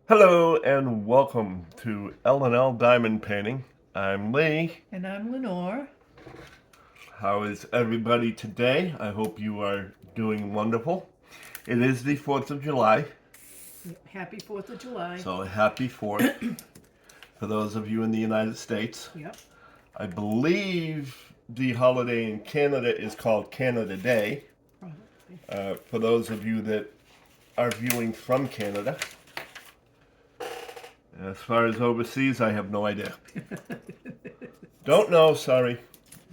Hello and welcome to L&L Diamond Painting. I'm Lee. And I'm Lenore. How is everybody today? I hope you are doing wonderful. It is the 4th of July, Happy 4th of July. so happy 4th for those of you in the United States. Yep. I believe the holiday in Canada is called Canada Day. Probably. For those of you that are viewing from Canada. As far as overseas, I have no idea. Don't know, sorry.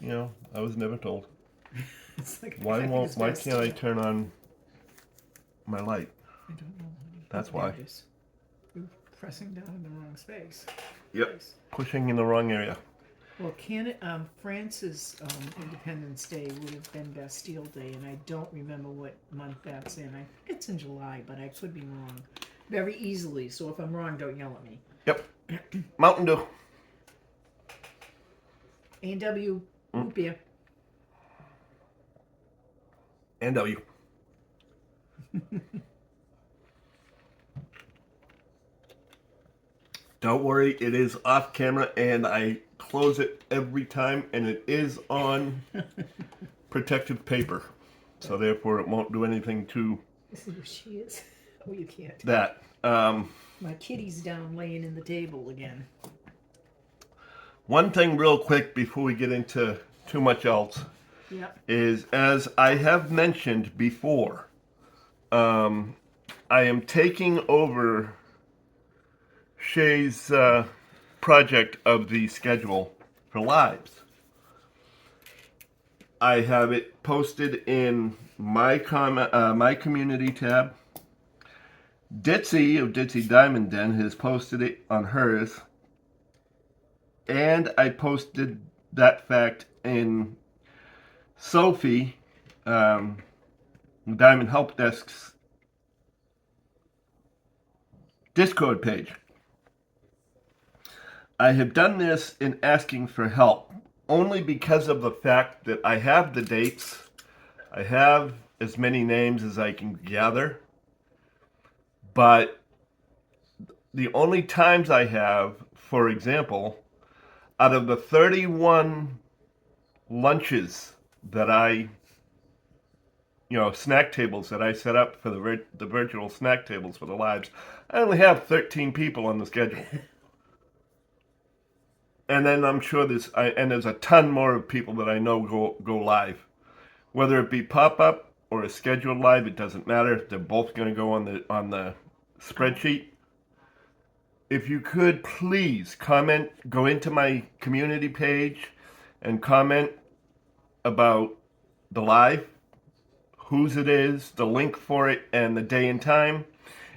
You know, I was never told. It's like Why can't I turn on my light? I don't know. That's There why. it is. You're pressing down in the wrong space. Yep. Pushing in the wrong area. Well, France's Independence Day would have been Bastille Day, and I don't remember what month that's in. I think it's in July, but I could be wrong very easily. So if I'm wrong, don't yell at me. Yep. Mountain Dew. A&W, root beer. And W. Don't worry, it is off camera and I close it every time and it is on protective paper. So therefore it won't do anything to See where she is. Oh, you can't. that. My kitty's down laying in the table again. One thing real quick before we get into too much else is, as I have mentioned before, I am taking over Shay's project of the schedule for lives. I have it posted in my community tab. Ditzy of Ditzy Diamond Den has posted it on hers. And I posted that fact in Sophie, Diamond Help Desk's Discord page. I have done this in asking for help only because of the fact that I have the dates. I have as many names as I can gather. But the only times I have, for example, out of the 31 lunches that snack tables that I set up for the virtual snack tables for the lives, I only have 13 people on the schedule. And then I'm sure there's a ton more of people that I know go live. Whether it be pop-up or a scheduled live, it doesn't matter. They're both going to go on the spreadsheet. If you could please comment, go into my community page and comment about the live, whose it is, the link for it, and the day and time,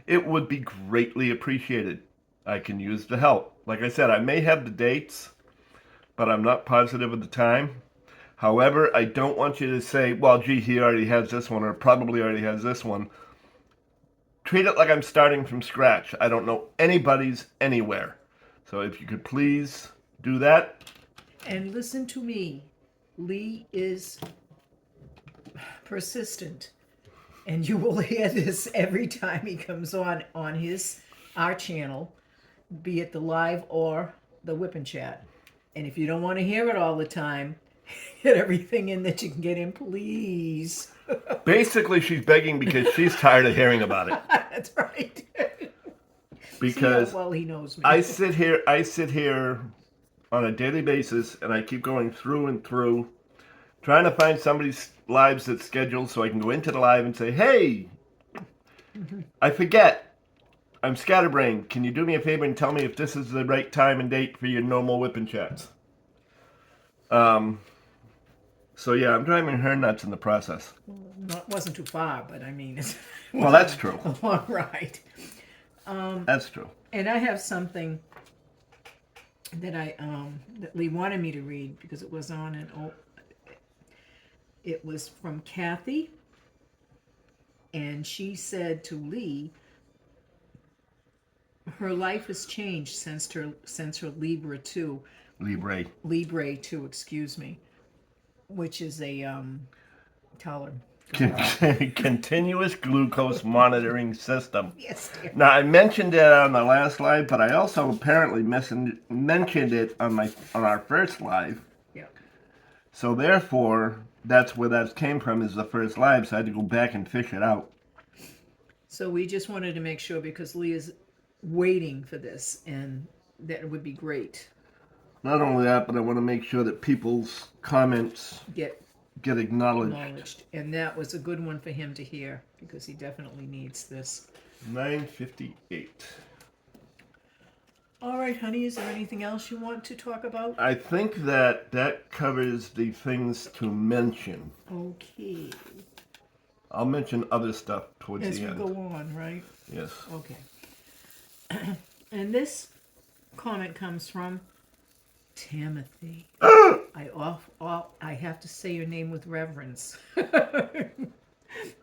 it would be greatly appreciated. I can use the help. Like I said, I may have the dates, but I'm not positive of the time. However, I don't want you to say, well, gee, he already has this one, or probably already has this one. Treat it like I'm starting from scratch. I don't know anybody's anywhere. So if you could please do that. And listen to me. Lee is persistent. And you will hear this every time he comes on our channel, be it the live or the whip and chat. And if you don't want to hear it all the time, get everything in that you can get in, please. Basically, she's begging because she's tired of hearing about it. That's right. Because see how well he knows me. I sit here on a daily basis and I keep going through and through, trying to find somebody's lives that's scheduled so I can go into the live and say, hey, I forget. I'm scatterbrained. Can you do me a favor and tell me if this is the right time and date for your normal whipping chats? So yeah, I'm driving her nuts in the process. Wasn't too far, but I mean, it's well, that's true. A long ride. That's true. And I have something that that Lee wanted me to read because it was on it was from Kathy, and she said to Lee, her life has changed since her Libre 2, excuse me, which is a tell her. Continuous glucose monitoring system. Yes, dear. Now I mentioned it on the last live, but I also apparently mentioned it on our first live. Yeah. So therefore, that's where that came from, is the first live. So I had to go back and fish it out. So we just wanted to make sure because Lee is waiting for this, and that would be great. Not only that, but I want to make sure that people's comments Get get acknowledged. acknowledged, and that was a good one for him to hear because he definitely needs this. 9:58. All right, honey. Is there anything else you want to talk about? I think that covers the things to mention. Okay. I'll mention other stuff towards As the we end. go on, right? Yes. Okay. And this comment comes from Timothy. I have to say your name with reverence.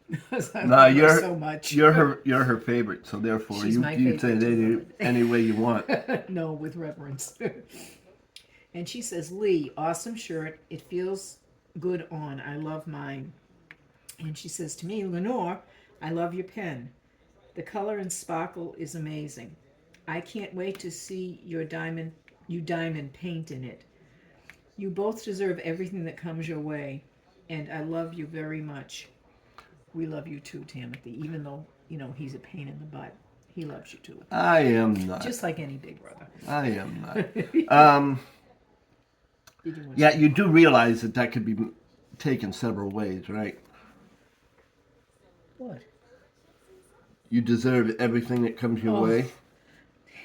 Because I No, love her you're so much. You're her favorite, so therefore She's my you say favorite it any way you want. No, with reverence. And she says, Lee, awesome shirt. It feels good on. I love mine. And she says to me, Lenore, I love your pen. The color and sparkle is amazing. I can't wait to see your diamond paint in it. You both deserve everything that comes your way, and I love you very much. We love you too, Timothy, even though, he's a pain in the butt. He loves you too. I am not. Just like any big brother. I am not. Did you want Yeah, to- you do realize that could be taken several ways, right? What? You deserve everything that comes your Oh. way.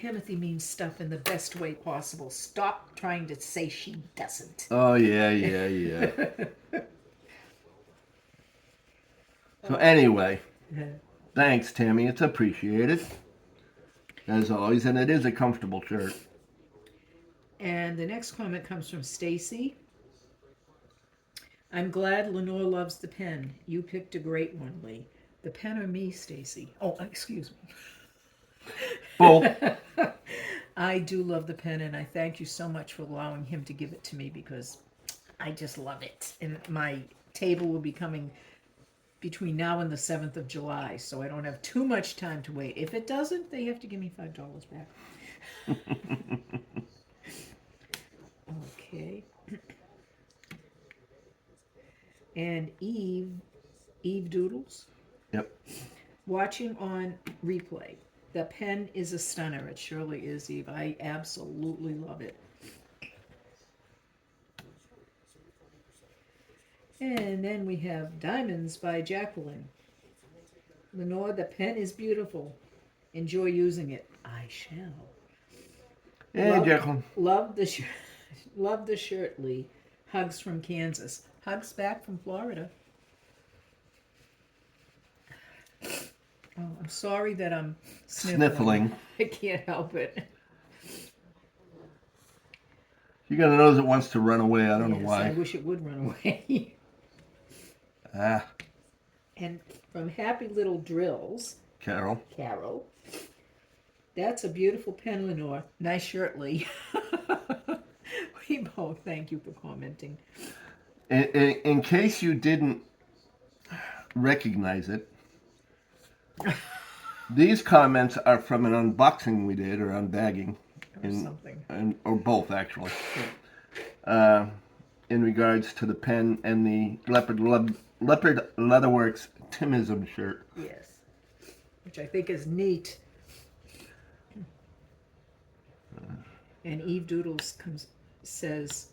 Timothy means stuff in the best way possible. Stop trying to say she doesn't. Oh yeah. So anyway, thanks, Tammy. It's appreciated, as always, and it is a comfortable shirt. And the next comment comes from Stacy. I'm glad Lenore loves the pen. You picked a great one, Lee. The pen or me, Stacy? Oh, excuse me. Both. I do love the pen, and I thank you so much for allowing him to give it to me because I just love it. And my table will be coming between now and the 7th of July, so I don't have too much time to wait. If it doesn't, they have to give me $5 back. Okay. And Eve Doodles, Yep. watching on replay. The pen is a stunner. It surely is, Eve. I absolutely love it. And then we have Diamonds by Jacqueline. Lenore, the pen is beautiful. Enjoy using it. I shall. Hey, Jacqueline. Love the shirt. Love the shirt, Lee. Hugs from Kansas. Hugs back from Florida. Oh, I'm sorry that I'm sniffling. I can't help it. You got a nose that wants to run away. I don't know Yes, why. I wish it would run away. And from Happy Little Drills, Carol. that's a beautiful pen, Lenore. Nice shirt, Lee. We both thank you for commenting. In case you didn't recognize it, these comments are from an unboxing we did, or unbagging, Or something. or both actually, in regards to the pen and the Leopard Leatherworks Timism shirt. Yes. Which I think is neat. And Eve Doodles says,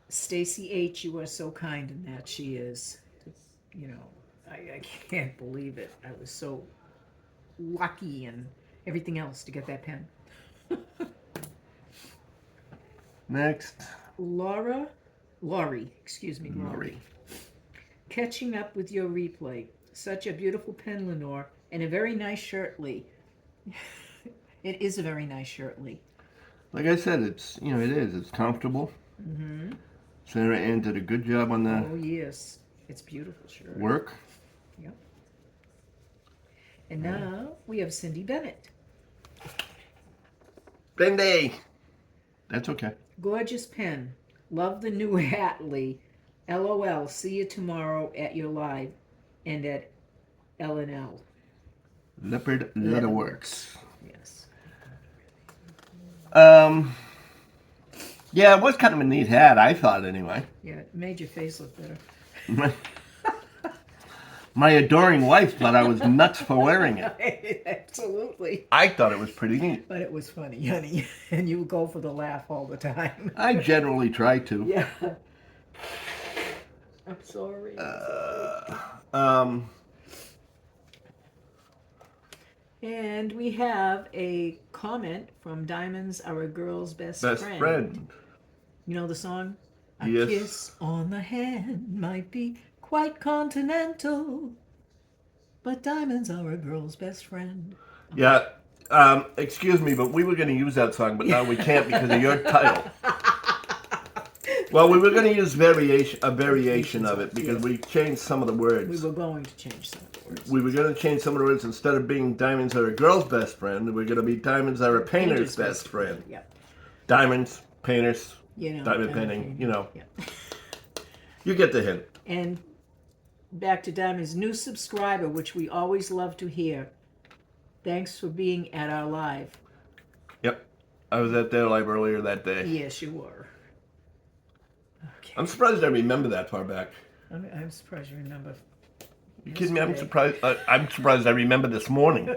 Stacy H., you are so kind in that. She is. I can't believe it. I was so lucky and everything else to get that pen. Next. Laurie. Laurie. Catching up with your replay. Such a beautiful pen, Lenore, and a very nice shirt, Lee. It is a very nice shirt, Lee. Like I said, it is. It's comfortable. Mm-hmm. Sarah Ann did a good job on the Oh, yes. It's a beautiful shirt. work. Yep. And now we have Cindy Bennett. Bendy. That's okay. Gorgeous pen. Love the new hat, Lee. LOL. See you tomorrow at your live and at L&L. Leopard Leatherworks. Yes. Yeah, it was kind of a neat hat, I thought, anyway. Yeah, it made your face look better. My adoring wife thought I was nuts for wearing it. Absolutely. I thought it was pretty neat. But it was funny, honey. And you go for the laugh all the time. I generally try to. Yeah. I'm sorry. And we have a comment from Diamonds Are a Girl's Best Friend. You know the song? A Yes. kiss on the hand might be quite continental, but diamonds are a girl's best friend. Yeah. Excuse me, but we were going to use that song, but now we can't because of your title. Well, we were going to use a variation of it because we changed some of the words. We were going to change some of the words. We were going to change some of the words. Instead of being diamonds are a girl's best friend, we're going to be diamonds are a painter's best friend. Yeah. Diamonds, painters, You know, diamond painting, you know. Yeah. You get the hint. And back to Diamond's new subscriber, which we always love to hear. Thanks for being at our live. Yep. I was at their live earlier that day. Yes, you were. Okay. I'm surprised I remember that far back. I'm surprised you remember. You kidding me? I'm Yesterday. surprised. I'm surprised I remember this morning.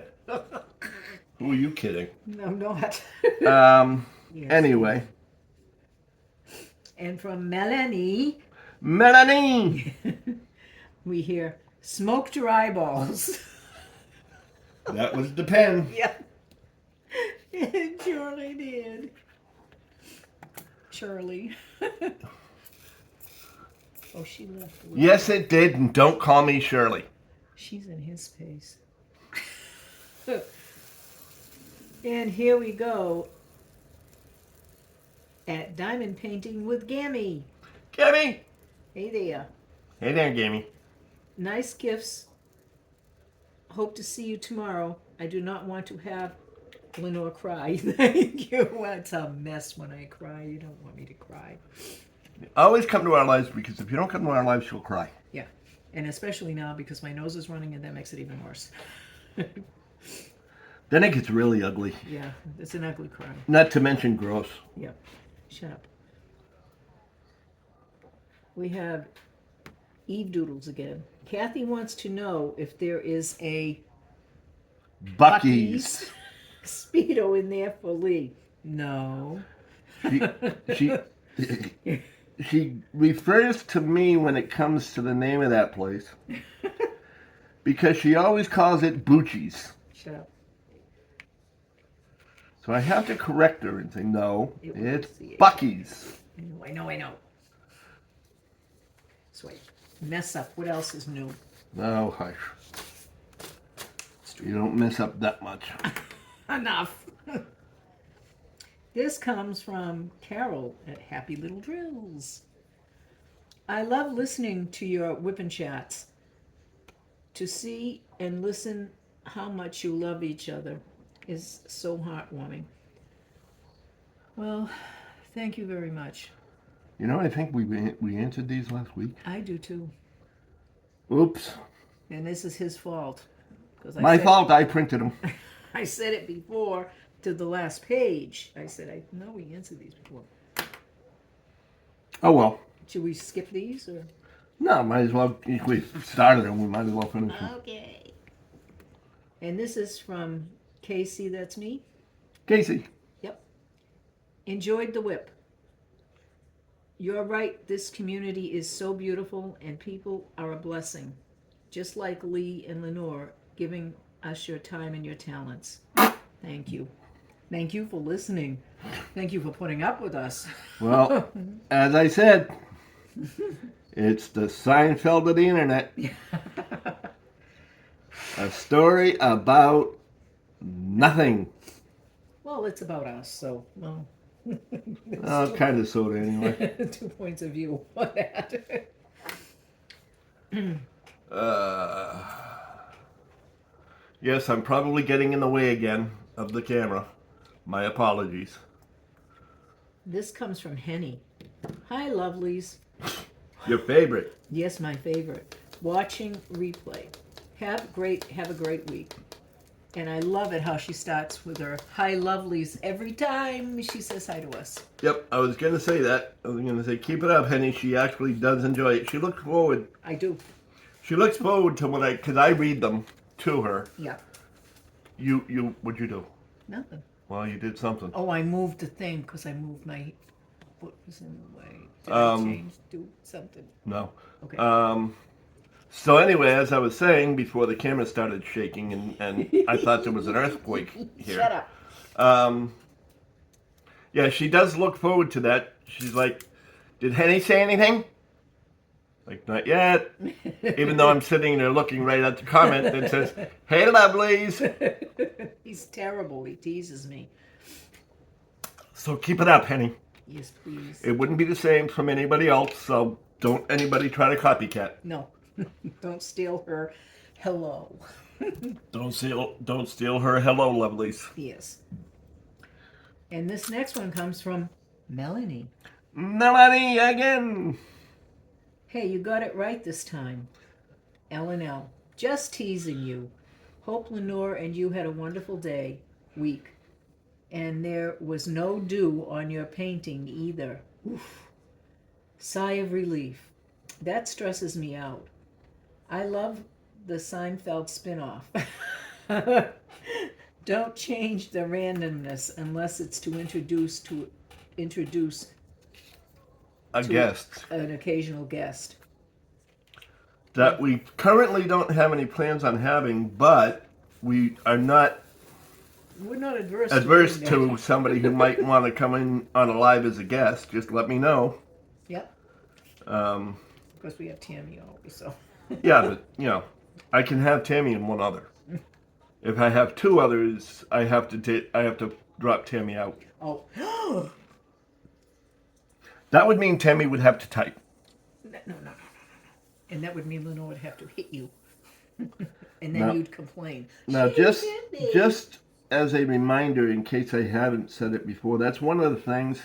Who are you kidding? No, I'm not. Yes. Anyway. And from Melanie, Melanie! we hear, smoked your eyeballs. That was the pen. Yeah. It surely did. Shirley. Oh, she left. Yes, it did, and don't call me Shirley. She's in his space. And here we go at Diamond Painting with Gammy. Gammy! Hey there. Hey there, Gammy. Nice gifts. Hope to see you tomorrow. I do not want to have Lenore cry. Thank you. It's a mess when I cry. You don't want me to cry. Always come to our lives because if you don't come to our lives, she'll cry. Yeah. And especially now because my nose is running and that makes it even worse. Then it gets really ugly. Yeah, it's an ugly cry. Not to mention gross. Yeah. Shut up. We have Eve Doodles again. Kathy wants to know if there is a Bucky's. Speedo in there for Lee. No. She refers to me when it comes to the name of that place because she always calls it Bucci's. Shut up. So I have to correct her and say, no, It it's was- Bucky's. I know. Sweet. Mess up. What else is new? Oh, hush. You don't mess up that much. Enough. This comes from Carol at Happy Little Drills. I love listening to your whippin' chats. To see and listen how much you love each other is so heartwarming. Well, thank you very much. You know, I think we answered these last week. I do too. Oops. And this is his fault. 'Cause My fault, I printed them. I said it before to the last page. I said, I know we answered these before. Oh, well. Should we skip these or? No, might as well. If we started them, we might as well finish them. Okay. And this is from Casey, that's me. Casey. Yep. Enjoyed the whip. You're right, this community is so beautiful and people are a blessing. Just like Lee and Lenore, giving us your time and your talents. Thank you. Thank you for listening. Thank you for putting up with us. Well, as I said, it's the Seinfeld of the internet. A story about nothing. Well, it's about us, so, well. Kind of, sort of, anyway. 2 points of view on that. Yes, I'm probably getting in the way again of the camera. My apologies. This comes from Henny. Hi, lovelies. Your favorite. Yes, my favorite. Watching replay. Have a great week. And I love it how she starts with her hi lovelies every time she says hi to us. Yep, I was going to say that. I was going to say, keep it up, Henny. She actually does enjoy it. She looks forward. I do. She looks forward to when because I read them to her. Yeah. What'd you do? Nothing. Well, you did something. Oh, I moved the thing because I moved my foot was in the way. Did I change, do something? No. Okay. So anyway, as I was saying before the camera started shaking and I thought there was an earthquake here. Shut up. Yeah, she does look forward to that. She's like, did Henny say anything? Like, not yet. Even though I'm sitting there looking right at the comment that says, hey, lovelies. He's terrible. He teases me. So keep it up, Henny. Yes, please. It wouldn't be the same from anybody else, so don't anybody try to copycat. No. Don't steal her hello. Don't steal her hello, lovelies. Yes. And this next one comes from Melanie. Melanie again. Hey, you got it right this time. L&L. Just teasing you. Hope Lenore and you had a wonderful week. And there was no dew on your painting either. Oof. Sigh of relief. That stresses me out. I love the Seinfeld spinoff. Don't change the randomness unless it's to introduce A guest. an occasional guest. That we currently don't have any plans on having, but we are not We're not adverse to somebody who might want to come in on a live as a guest. Just let me know. Yep. Um, Because we have Tammy always, so. yeah, but I can have Tammy and one other. If I have two others, I have to drop Tammy out. Oh. That would mean Tammy would have to type. No. And that would mean Lenore would have to hit you. And then Now- you'd complain. Now, She just hit me. just as a reminder, in case I haven't said it before, that's one of the things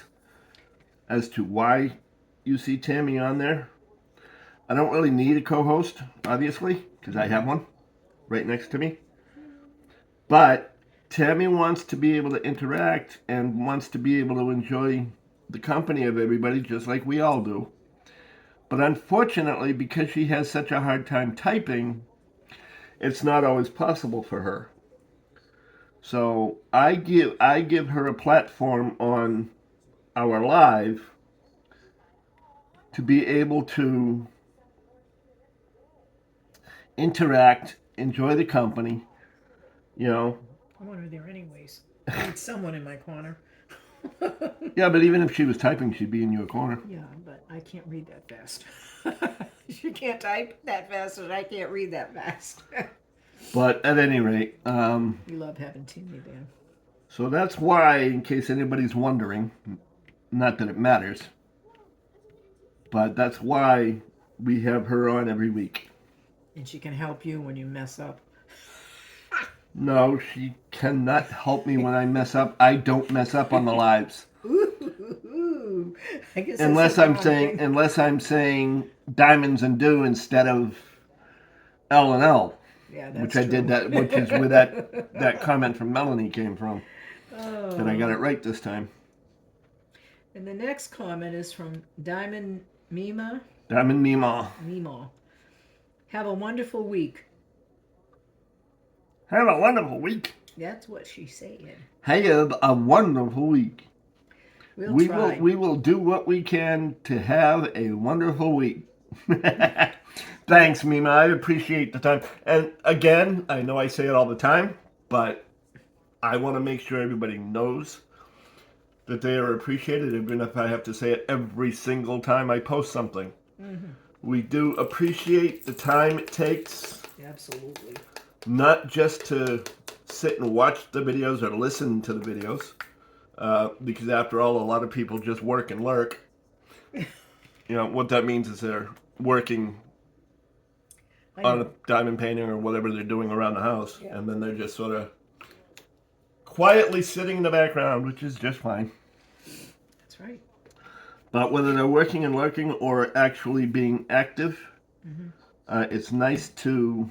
as to why you see Tammy on there. I don't really need a co-host, obviously, because I have one right next to me. But Tammy wants to be able to interact and wants to be able to enjoy the company of everybody, just like we all do. But unfortunately, because she has such a hard time typing, it's not always possible for her. So I give her a platform on our live to be able to interact, enjoy the company, I want her there anyways. I need someone in my corner. Yeah, but even if she was typing, she'd be in your corner. Yeah, but I can't read that fast. She can't type that fast, and I can't read that fast. But at any rate, We love having Timmy there. so that's why, in case anybody's wondering, not that it matters, but that's why we have her on every week. And she can help you when you mess up. No, she cannot help me when I mess up. I don't mess up on the lives. Ooh. I guess that's Unless the I'm wrong saying thing. unless I'm saying diamonds and dew instead of L and L, Yeah, that's which I did true. that, which is where that comment from Melanie came from. That I got it right this time. And the next comment is from Diamond Mima. Diamond Mima. Mima. Have a wonderful week. Have a wonderful week. That's what she's saying. Have a wonderful week. We'll try. We will do what we can to have a wonderful week. Thanks, Mima. I appreciate the time. And again, I know I say it all the time, but I want to make sure everybody knows that they are appreciated, even if I have to say it every single time I post something. Mm-hmm. We do appreciate the time it takes, Absolutely. not just to sit and watch the videos or listen to the videos, because after all, a lot of people just work and lurk. What that means is they're working on a diamond painting or whatever they're doing around the house, Yeah. and then they're just sort of quietly sitting in the background, which is just fine. That's right. But whether they're working and lurking or actually being active, it's nice to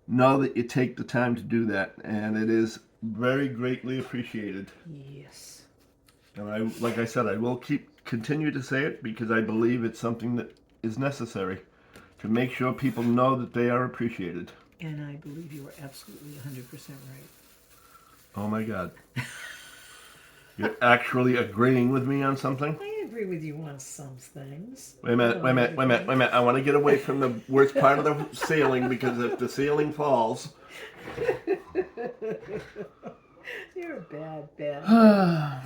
know that you take the time to do that, and it is very greatly appreciated. Yes. And like I said, I will continue to say it because I believe it's something that is necessary to make sure people know that they are appreciated. And I believe you are absolutely 100% right. Oh my God. You're actually agreeing with me on something? I agree with you on some things. Wait a minute, wait a minute, wait a minute, wait a minute. I want to get away from the worst part of the ceiling because if the ceiling falls. You're a bad.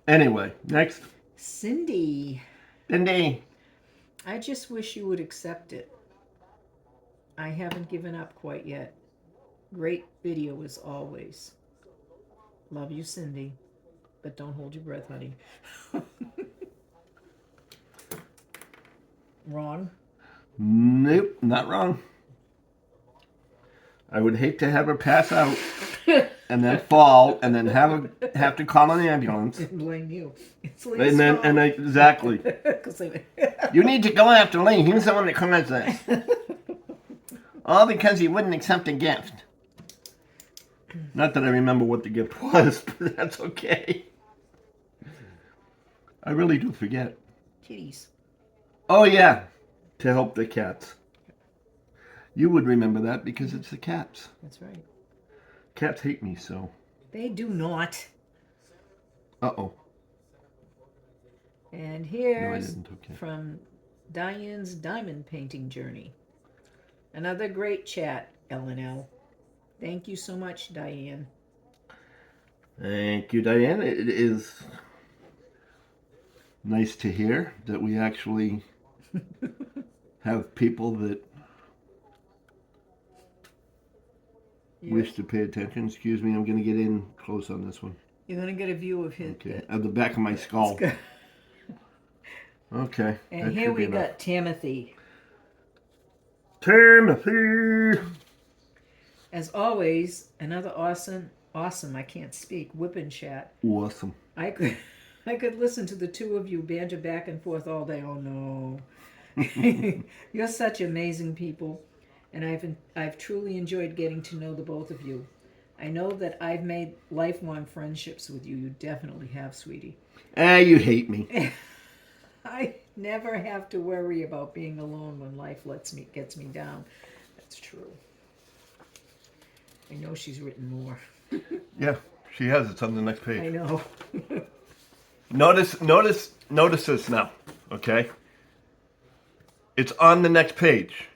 Anyway, next. Cindy. Cindy. I just wish you would accept it. I haven't given up quite yet. Great video as always. Love you, Cindy. But don't hold your breath, honey. Wrong? Nope, not wrong. I would hate to have her pass out and then fall and then have to call an ambulance. Blame you. It's And then exactly. You need to go after Lee. He was the one that caused this. All because he wouldn't accept a gift. Not that I remember what the gift was, but that's okay. I really do forget. Kitties. Oh yeah, to help the cats. You would remember that because it's the cats. That's right. Cats hate me, so. They do not. Uh-oh. And No, I here's didn't. Okay. from Diane's diamond painting journey. Another great chat, L&L. Thank you so much, Diane. Thank you, Diane. It is nice to hear that we actually have people that wish to pay attention. Excuse me, I'm going to get in close on this one. You're going to get a view of his. Okay, at the back of my skull. Okay. And here we got Timothy. Timothy! As always, another awesome, I can't speak, whipping chat. Awesome. I could listen to the two of you banter back and forth all day. Oh no. You're such amazing people, and I've truly enjoyed getting to know the both of you. I know that I've made lifelong friendships with you. You definitely have, sweetie. You hate me. I never have to worry about being alone when life gets me down. That's true. I know she's written more. Yeah, she has. It's on the next page. I know. Notice this now, okay? It's on the next page.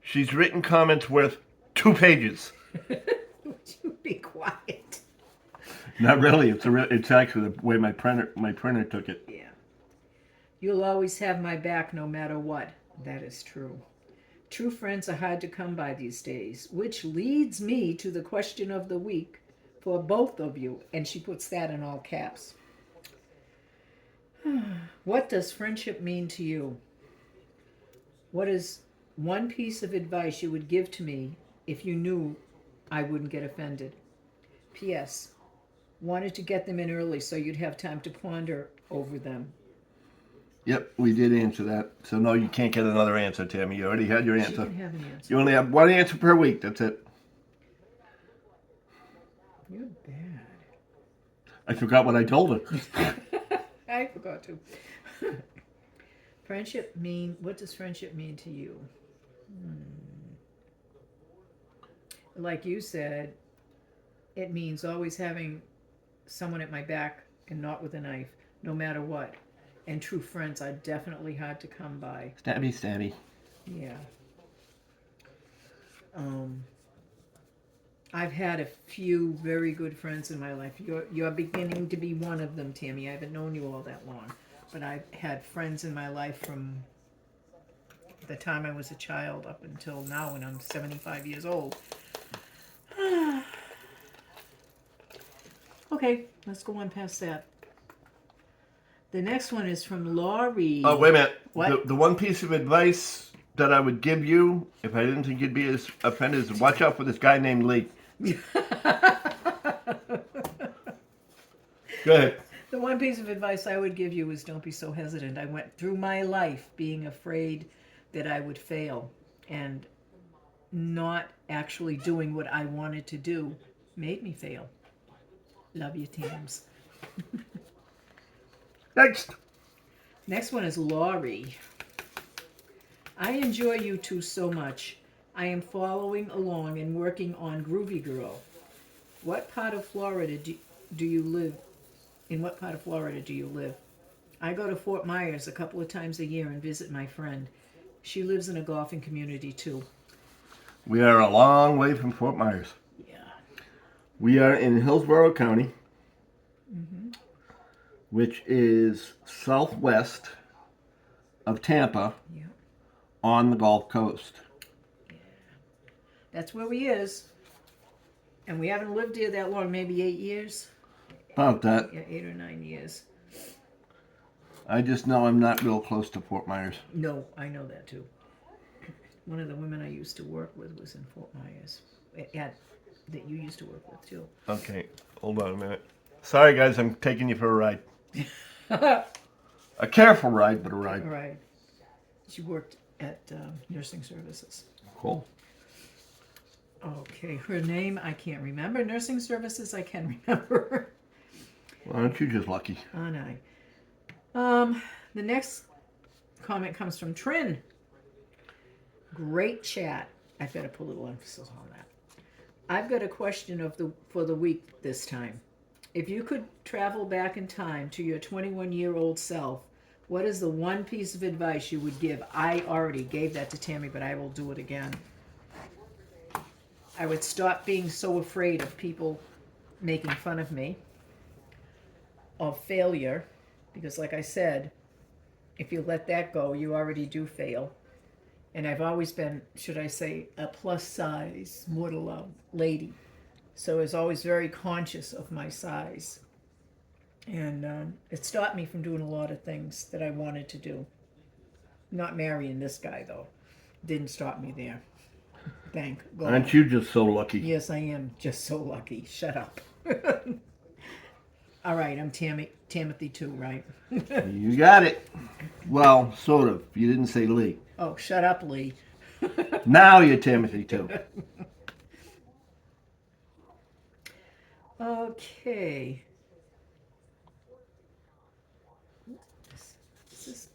She's written comments worth 2 pages. Would you be quiet? Not really. It's actually the way my printer took it. Yeah. You'll always have my back no matter what. That is true. True friends are hard to come by these days, which leads me to the question of the week for both of you, and she puts that in all caps. What does friendship mean to you? What is one piece of advice you would give to me if you knew I wouldn't get offended? P.S. Wanted to get them in early so you'd have time to ponder over them. Yep, we did answer that. So no, you can't get another answer, Tammy. You already had your She answer. can have an answer. You only have one answer per week. That's it. You're bad. I forgot what I told her. I forgot to. What does friendship mean to you? Like you said, it means always having someone at my back and not with a knife, no matter what. And true friends are definitely hard to come by. Stabby, stabby. Yeah. I've had a few very good friends in my life. You're beginning to be one of them, Tammy. I haven't known you all that long, but I've had friends in my life from the time I was a child up until now when I'm 75 years old. Okay, let's go on past that. The next one is from Laurie. Oh, wait a minute. What? The one piece of advice that I would give you, if I didn't think you'd be as offended, is watch out for this guy named Lee. Go ahead. The one piece of advice I would give you is don't be so hesitant. I went through my life being afraid that I would fail, and not actually doing what I wanted to do made me fail. Love you, Tams. Next. Next one is Laurie. I enjoy you two so much. I am following along and working on Groovy Girl. What part of Florida do you live? In what part of Florida do you live? I go to Fort Myers a couple of times a year and visit my friend. She lives in a golfing community too. We are a long way from Fort Myers. Yeah. We are in Hillsborough County, which is southwest of Tampa Yeah. on the Gulf Coast. That's where we is. And we haven't lived here that long, maybe 8 years. About that. Yeah, 8 or 9 years. I just know I'm not real close to Fort Myers. No, I know that too. One of the women I used to work with was in Fort Myers. That you used to work with too. Okay, hold on a minute. Sorry, guys, I'm taking you for a ride. A careful ride, but a ride. Right. She worked at nursing services. Cool. Okay, her name I can't remember. Nursing services I can remember. Well, aren't you just lucky? Aren't I? The next comment comes from Trin. Great chat. I better put a little emphasis on that. I've got a question for the week this time. If you could travel back in time to your 21-year-old self, what is the one piece of advice you would give? I already gave that to Tammy, but I will do it again. I would stop being so afraid of people making fun of me, of failure, because like I said, if you let that go, you already do fail. And I've always been, should I say, a plus size mortal lady. So I was always very conscious of my size. And it stopped me from doing a lot of things that I wanted to do. Not marrying this guy, though. Didn't stop me there. Thank God. Aren't you just so lucky? Yes, I am just so lucky. Shut up. All right, I'm Timothy too, right? You got it. Well, sort of. You didn't say Lee. Oh, shut up, Lee. Now you're Timothy too. Okay.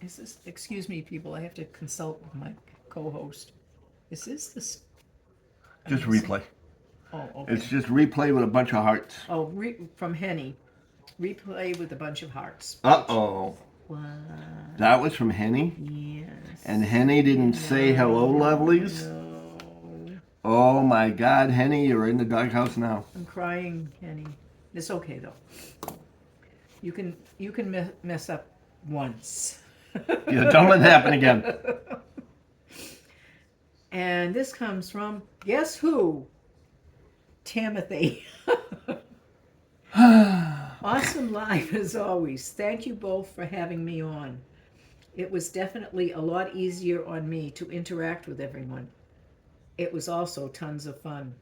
Is this, excuse me, people, I have to consult with my co-host. Is this? Just replay. Oh, okay. It's just replay with a bunch of hearts. Oh, from Henny. Replay with a bunch of hearts. Uh-oh. What? That was from Henny? Yes. And Henny didn't say hello, lovelies? No. Oh my God, Henny, you're in the doghouse now. I'm crying, Henny. It's okay though. You can mess up once. Yeah, don't let it happen again. And this comes from, guess who? Timothy. Awesome live as always. Thank you both for having me on. It was definitely a lot easier on me to interact with everyone. It was also tons of fun.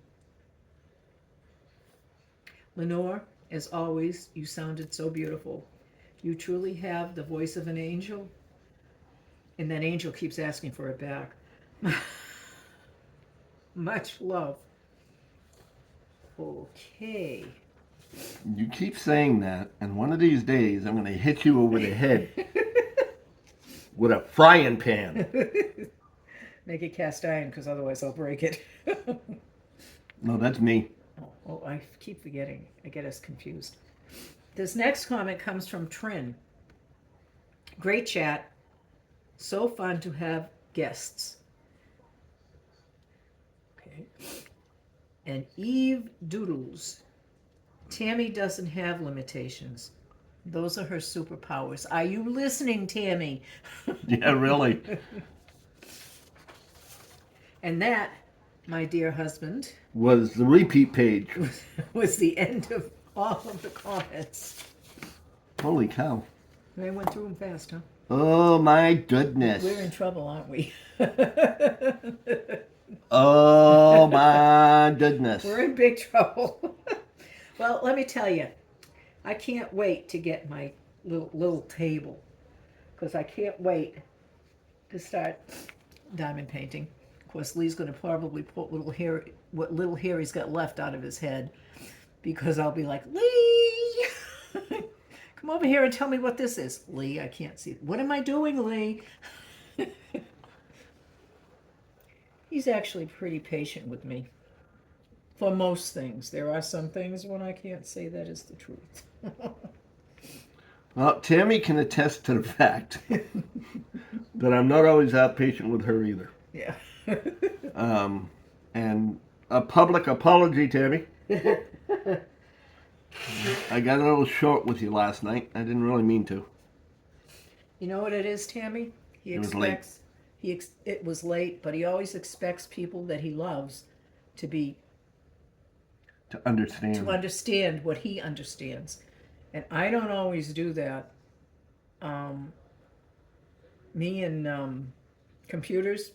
Lenore, as always, you sounded so beautiful. You truly have the voice of an angel. And that angel keeps asking for it back. Much love. Okay. You keep saying that, and one of these days I'm going to hit you over the head with a frying pan. Make it cast iron, because otherwise I'll break it. No, that's me. Oh, I keep forgetting. I get us confused. This next comment comes from Trin. Great chat. So fun to have guests. Okay. And Eve Doodles. Tammy doesn't have limitations. Those are her superpowers. Are you listening, Tammy? Yeah, really. And that, my dear husband, Was the repeat page. was the end of all of the comments. Holy cow. I went through them fast, huh? Oh my goodness. We're in trouble, aren't we? Oh my goodness. We're in big trouble. Well, let me tell you, I can't wait to get my little table because I can't wait to start diamond painting. Of course, Lee's going to probably put what little hair he's got left out of his head, because I'll be like, Lee, come over here and tell me what this is. Lee, I can't see. What am I doing, Lee? He's actually pretty patient with me. For most things. There are some things when I can't say that is the truth. Well, Tammy can attest to the fact that I'm not always that patient with her either. Yeah. And a public apology, Tammy. I got a little short with you last night. I didn't really mean to. You know what it is, Tammy? It was late. It was late, but he always expects people that he loves to understand what he understands. And I don't always do that. Me and computers,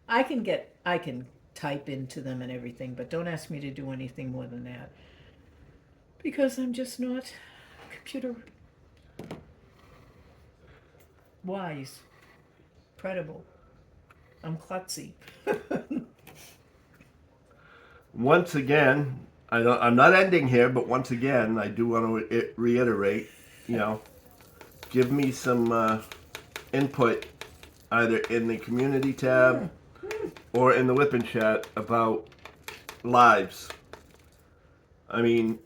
I can type into them and everything, but don't ask me to do anything more than that. Because I'm just not computer wise, credible. I'm klutzy. Once again, I'm not ending here, but once again, I do want to reiterate, give me some input either in the community tab or in the whipping chat about lives. I mean,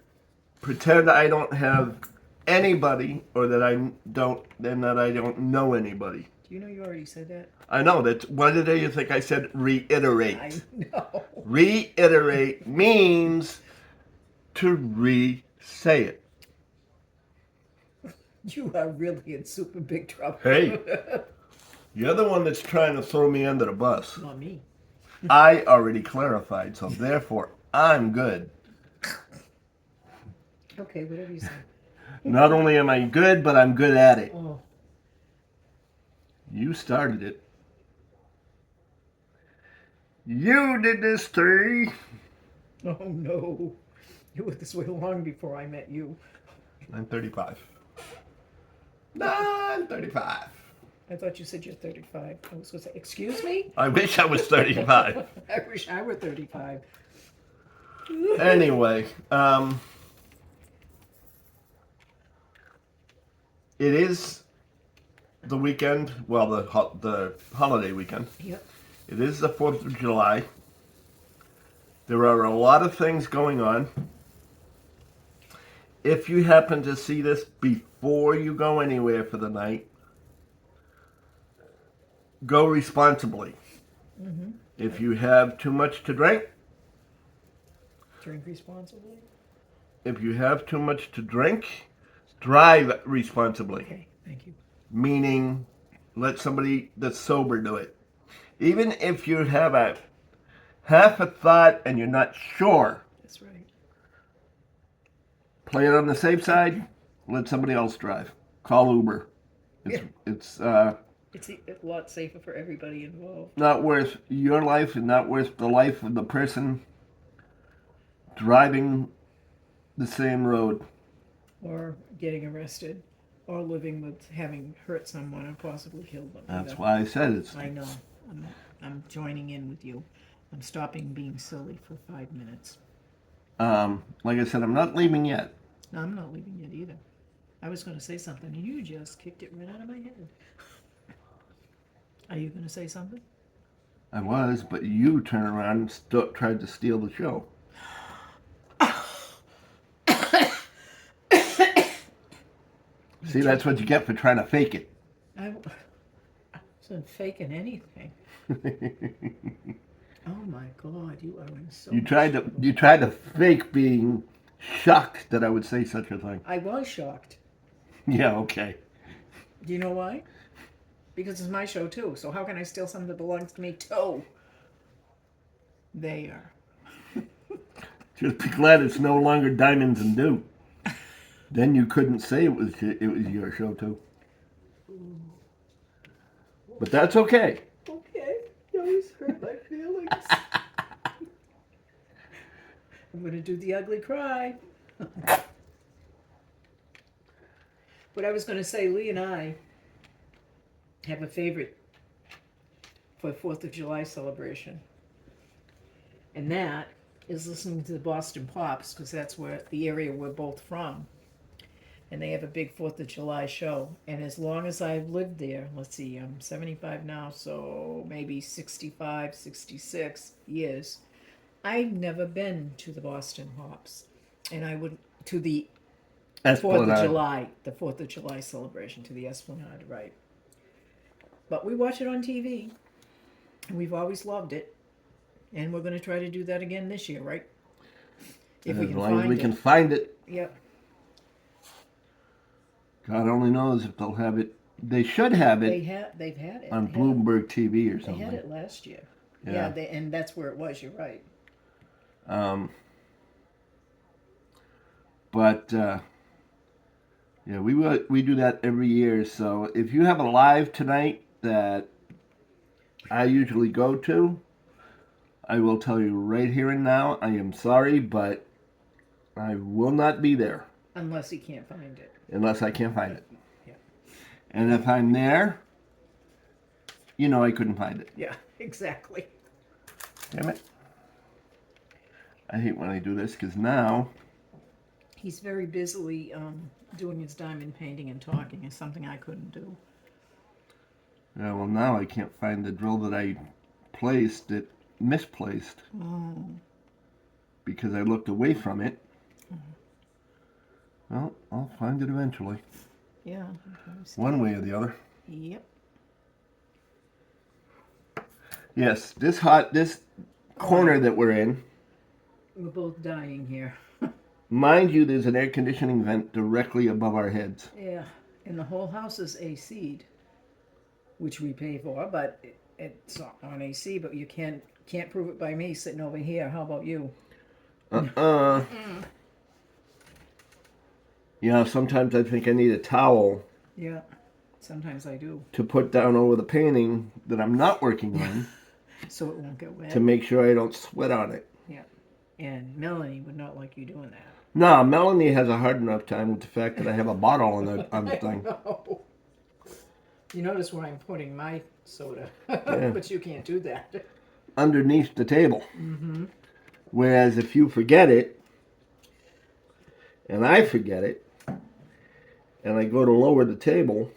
pretend I don't have anybody, or that I don't know anybody. Do you know you already said that? I know. What did you think I said? Reiterate. I know. Reiterate means to re-say it. You are really in super big trouble. Hey, you're the one that's trying to throw me under the bus. Not me. I already clarified, so therefore I'm good. Okay, whatever you say. Not only am I good, but I'm good at it. Oh. You started it. You did this, Tree. Oh no. You were this way long before I met you. I'm 35. No, I'm 35. I thought you said you're 35. I was going to say, excuse me? I wish I was 35. I wish I were 35. Anyway, it is the weekend, well, the holiday weekend. Yep. It is the 4th of July. There are a lot of things going on. If you happen to see this before you go anywhere for the night, go responsibly. Mm-hmm. If you have too much to drink, drink responsibly. If you have too much to drink, drive responsibly. Okay, thank you. Meaning, let somebody that's sober do it. Even if you have half a thought and you're not sure, That's right. play it on the safe side. Let somebody else drive. Call Uber. It's a lot safer for everybody involved. not worth your life and not worth the life of the person driving the same road. Or getting arrested. Or living with having hurt someone and possibly killed them. That's why I said it's... I know. I'm joining in with you. I'm stopping being silly for 5 minutes. Like I said, I'm not leaving yet. No, I'm not leaving yet either. I was going to say something, and you just kicked it right out of my head. Are you going to say something? I was, but you turned around and tried to steal the show. See, that's what you get for trying to fake it. I wasn't faking anything. Oh my God, you are in so. You tried to fake being shocked that I would say such a thing. I was shocked. Yeah, okay. Do you know why? Because it's my show too. So how can I steal something that belongs to me too? There. Just be glad it's no longer Diamonds and Dew. Then you couldn't say it was your show too. But that's okay. Okay. You always hurt my feelings. I'm going to do the ugly cry. But I was going to say, Lee and I have a favorite for 4th of July celebration. And that is listening to the Boston Pops, because that's where the area we're both from. And they have a big 4th of July show. And as long as I've lived there, let's see, I'm 75 now, so maybe 65, 66 years, I've never been to the Boston Hops. And I would, to the 4th of July, the 4th of July celebration, to the Esplanade, right. But we watch it on TV. And we've always loved it. And we're going to try to do that again this year, right? If we can long as find we it. can find it. Yep. God only knows if they'll have it. They should have it They've had it. on They had it. Bloomberg TV or They something. had it last year. Yeah. And that's where it was. You're right. But yeah, we do that every year. So if you have a live tonight that I usually go to, I will tell you right here and now, I am sorry, but I will not be there. Unless he can't find it. Unless I can't find it. Yeah. And if I'm there, you know I couldn't find it. Yeah, exactly. Damn it. I hate when I do this because now... He's very busily doing his diamond painting and talking. Is something I couldn't do. Yeah, well, now I can't find the drill that I placed. It misplaced. Oh. Because I looked away from it. Well, I'll find it eventually. Yeah. One way or the other. Yep. Yes, this corner that we're in, We're both dying here. mind you, there's an air conditioning vent directly above our heads. Yeah. And the whole house is AC'd, which we pay for, but it's not on AC. But you can't prove it by me sitting over here. How about you? Yeah, sometimes I think I need a towel Yeah. Sometimes I do. to put down over the painting that I'm not working on So it won't get wet. to make sure I don't sweat on it. Yeah. And Melanie would not like you doing that. No, Melanie has a hard enough time with the fact that I have a bottle on the thing. No. You notice where I'm putting my soda, Yeah. but you can't do that. Underneath the table. Mm-hmm. Whereas if you forget it, and I forget it, and I go to lower the table,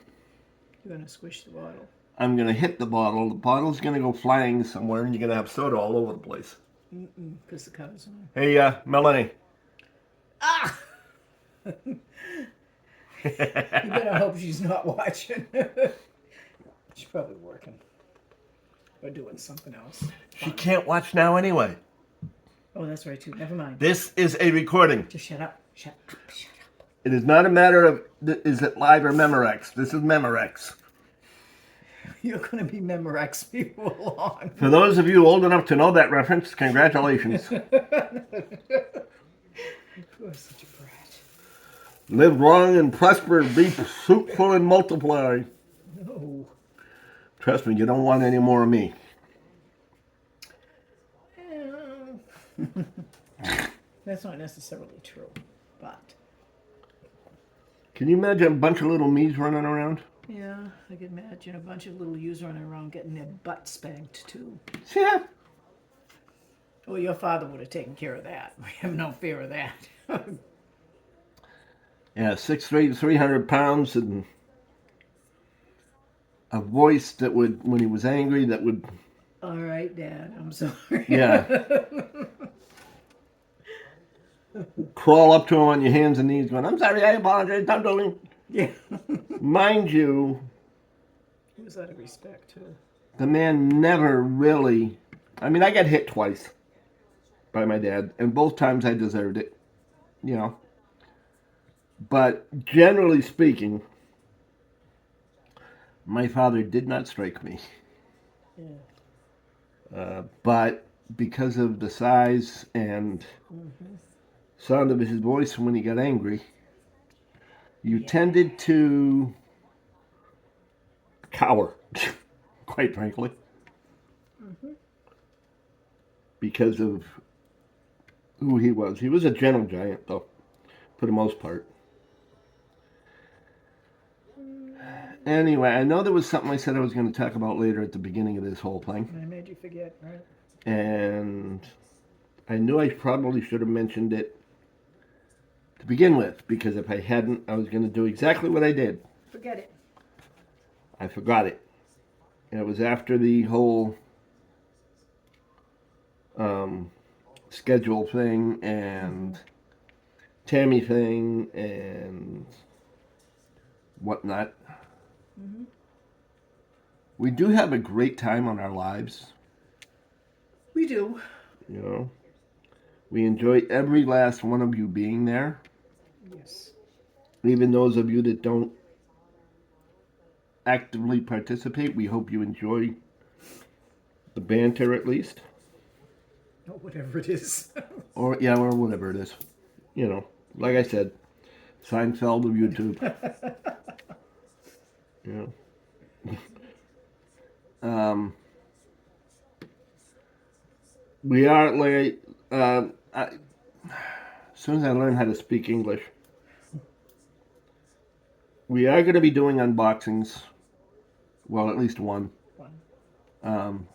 You're gonna squish the bottle. I'm going to hit the bottle. The bottle's going to go flying somewhere, and you're going to have soda all over the place. Because the cover's on. Hey, Melanie. Ah! You better hope she's not watching. She's probably working. Or doing something else. She can't watch now anyway. Oh, that's right, too. Never mind. This is a recording. Just shut up. Shut up. Shut up. It is not a matter of, is it live or Memorex? This is Memorex. You're going to be Memorex before long. For those of you old enough to know that reference, congratulations. You are such a brat. Live long and prosper, be fruitful and multiply. No. Trust me, you don't want any more of me. That's not necessarily true, but... Can you imagine a bunch of little me's running around? Yeah, I can imagine a bunch of little yous running around getting their butt spanked, too. Yeah. Well, your father would have taken care of that. We have no fear of that. Yeah, 6'3", 300 pounds, and a voice that would, when he was angry, that would... All right, Dad, I'm sorry. Yeah. Crawl up to him on your hands and knees going, I'm sorry, I apologize, don't do it. Yeah. Mind you, It was out of respect, too. the man never really... I mean, I got hit twice by my dad, and both times I deserved it, you know. But generally speaking, my father did not strike me. Yeah. But because of the size and sound of his voice when he got angry, you tended to cower, quite frankly. Because of who he was. He was a gentle giant, though, for the most part. Anyway, I know there was something I said I was going to talk about later at the beginning of this whole thing. I made you forget, right? And I knew I probably should have mentioned it to begin with, because if I hadn't, I was going to do exactly what I did. Forget it. I forgot it. And it was after the whole schedule thing and Tammy thing and whatnot. Mm-hmm. We do have a great time on our lives. We do. You know, we enjoy every last one of you being there. Yes. Even those of you that don't actively participate, we hope you enjoy the banter at least. Or whatever it is. Or whatever it is. You know, like I said, Seinfeld of YouTube. You know. We are like as soon as I learn how to speak English, we are going to be doing unboxings. Well, at least one.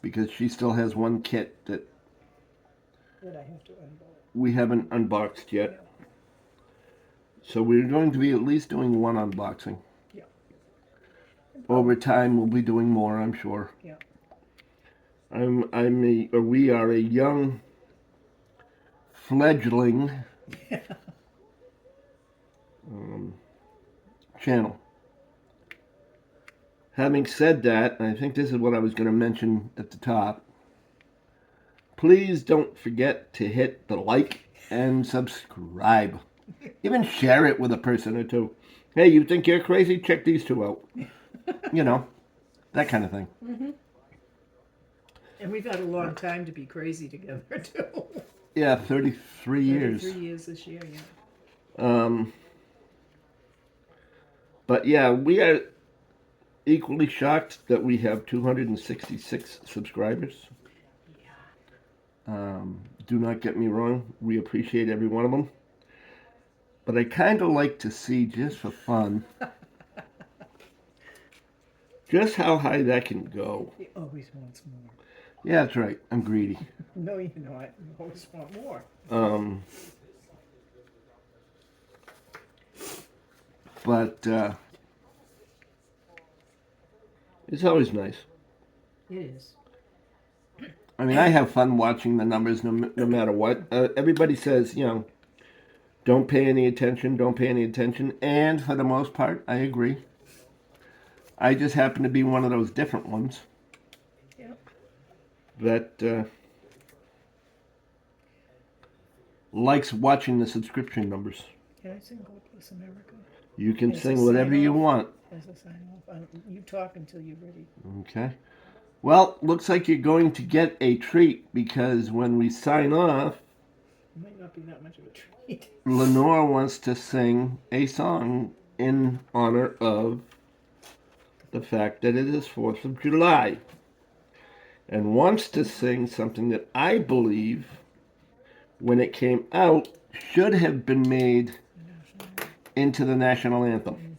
Because she still has one kit that I have to unbox. we haven't unboxed yet. So we're going to be at least doing one unboxing. Yeah. Over time, we'll be doing more, I'm sure. Yeah. We are a young fledgling channel. Having said that, I think this is what I was going to mention at the top. Please don't forget to hit the like and subscribe. Even share it with a person or two. Hey, you think you're crazy? Check these two out. You know, that kind of thing. Mm-hmm. And we've had a long time to be crazy together, too. Yeah, 33 years. 33 years this year, yeah. But yeah, we are equally shocked that we have 266 subscribers. Do not get me wrong, we appreciate every one of them. But I kind of like to see, just for fun, just how high that can go. He always wants more. Yeah, that's right. I'm greedy. No, you're not. You always want more. But it's always nice. It is. I mean, I have fun watching the numbers no matter what. Everybody says, you know, don't pay any attention, don't pay any attention. And for the most part, I agree. I just happen to be one of those different ones. Yep. That likes watching the subscription numbers. Can I sing God Bless America? You can As a sing whatever sign you off. want. As a sign off. You talk until you're ready. Okay. Well, looks like you're going to get a treat, because when we sign off, It might not be that much of a treat. Lenore wants to sing a song in honor of the fact that it is 4th of July. And wants to sing something that I believe, when it came out, should have been made into the national anthem.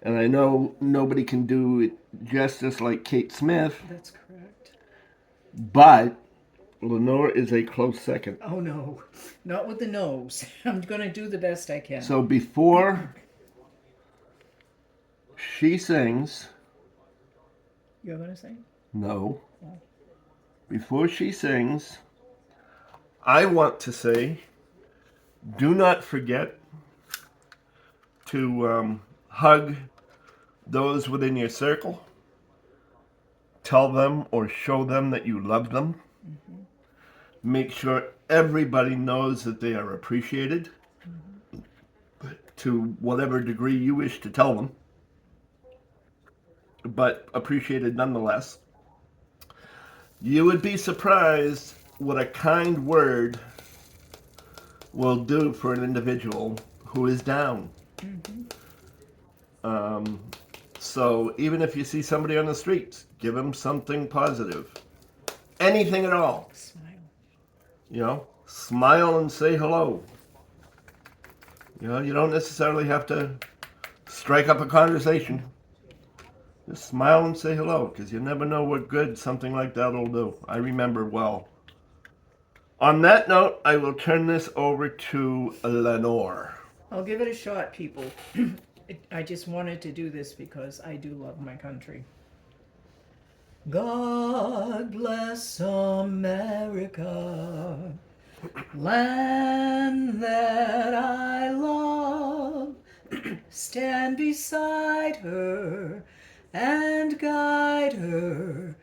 And I know nobody can do it justice like Kate Smith, That's correct. but Lenore is a close second. Oh, no. Not with the nose. I'm going to do the best I can. So before she sings, You're going to sing? no, before she sings, I want to say, do not forget to hug those within your circle. Tell them or show them that you love them. Mm-hmm. Make sure everybody knows that they are appreciated, to whatever degree you wish to tell them, but appreciated nonetheless. You would be surprised what a kind word will do for an individual who is down. Mm-hmm. So even if you see somebody on the streets, give them something positive. Anything at all. Smile. You know, smile and say hello. You know, you don't necessarily have to strike up a conversation. Just smile and say hello, because you never know what good something like that will do. I remember well. On that note, I will turn this over to Lenore. I'll give it a shot, people. I just wanted to do this because I do love my country. God bless America, land that I love. Stand beside her and guide her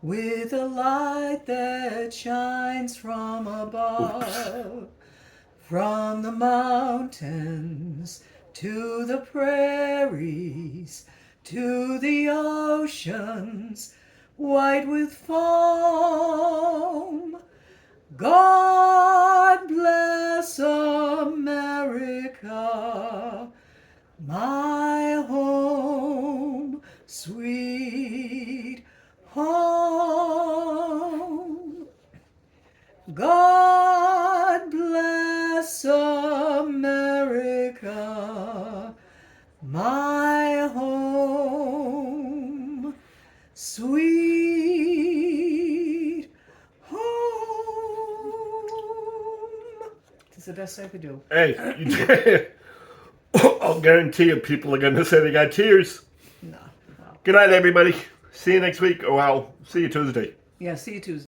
with a light that shines from above. From the mountains to the prairies to the oceans white with foam. God bless America, my home, sweet home. God bless America, my home, sweet home. That's the best I could do. Hey, I'll guarantee you people are going to say they got tears. No. Good night, everybody. See you next week. Oh, well, see you Tuesday. Yeah, see you Tuesday.